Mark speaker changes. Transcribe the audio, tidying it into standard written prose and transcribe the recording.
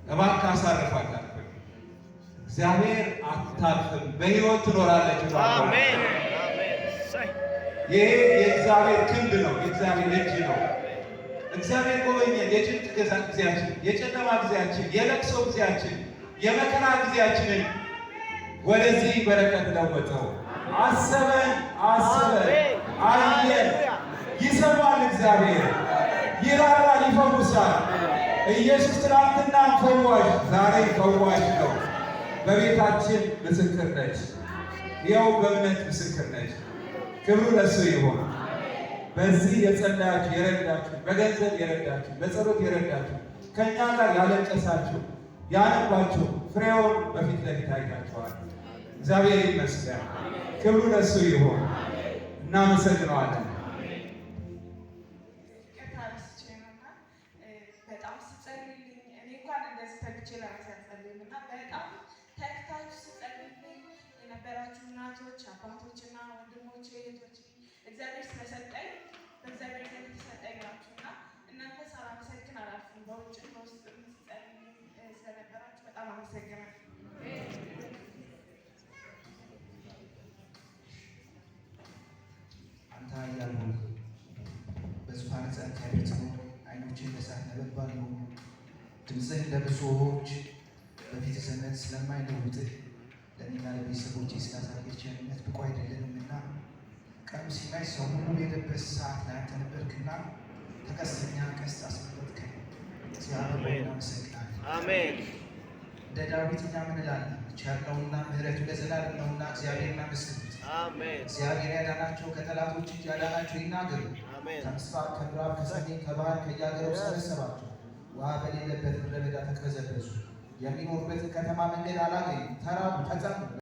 Speaker 1: እባክህ አሳርፋት አልኩኝ። እግዚአብሔር አታርፍም፣ በሕይወት ትኖራለች።
Speaker 2: አሜን።
Speaker 1: ይሄ የእግዚአብሔር ክንድ ነው፣ የእግዚአብሔር እጅ ነው። እግዚአብሔር ጎበኘን። የጭንቅ ጊዜያችን፣ የጨለማ ጊዜያችን፣ የለቅሶ ጊዜያችን፣ የመከራ ጊዜያችንን ወደዚህ በረከት ለወጠው። አሰበን፣ አየን። ይሰማል እግዚአብሔር፣ ይራራል፣ ይፈውሳል። ኢየሱስ ትናንትና ፈዋሽ፣ ዛሬ ፈዋሽ ነው። በቤታችን ምስክር ነች። ይኸው በእምነት ምስክር ነች። ክብሩ ለእሱ ይሆን። በዚህ የጸለያችሁ የረዳችሁ፣ በገንዘብ የረዳችሁ፣ በጸሎት የረዳችሁ፣ ከእኛ ጋር ያለቀሳችሁ፣ ያነባችሁ ፍሬውን በፊት ለፊት አይታችኋል። እግዚአብሔር ይመስገን። ክብሩ ለእሱ ይሆን። እናመሰግነዋለን።
Speaker 3: በጣም ስጸልይልኝ እኔ እንኳን እንደዚህ ተግቼ ለራሴ አልጸልይም እና በጣም ተግታችሁ ስጸልይልኝ የነበራችሁ እናቶች፣ አባቶችና ወንድሞቼ፣ እህቶች እግዚአብሔር ስለሰጠኝ በእግዚአብሔር ዘንድ ተሰጠኝ ናችሁ እና እናንተ ሳላመሰግን አላልፍም። በውጭም በውስጥ ስጸልይልኝ ስለነበራችሁ በጣም አመሰግናለሁ።
Speaker 4: አንተ ኃያል ሆይ በዙፋንህ ጸንተህ የምትኖር ዓይኖችህ እንደ እሳት ነበልባል የሆኑ ድምፅህ ለብዙዎች በፊትህ ዘመን ስለማይለውጥህ ለእኔና ለቤተሰቦቼ ስላሳየህ ቸርነት ብቁ አይደለንምና ቀኑ ሲመሽ ሰው ሁሉ የሄደበት ሰዓት ላይ አንተ ነበርክና ከቀስተኛ ቀስት አስመለጥከን። እግዚአብሔር እናመሰግናለን።
Speaker 2: አሜን።
Speaker 4: እንደ ዳዊት እኛ ምን እላለን? ቸር ነውና ምሕረቱ ለዘላለም ነውና እግዚአብሔር እናመስግኑት።
Speaker 2: አሜን።
Speaker 4: እግዚአብሔር ያዳናቸው ከጠላቶች እጅ ያዳናቸው ይናገሩ። ከምስራቅ ከምዕራብ ከሰሜን ከባህር ከየአገሩ ሰበሰባቸው። ውሃ በሌለበት ምድረ በዳ ተቅበዘበዙ። የሚኖሩበትን ከተማ መንገድ አላገኙም። ተራቡ፣ ተጠሙ።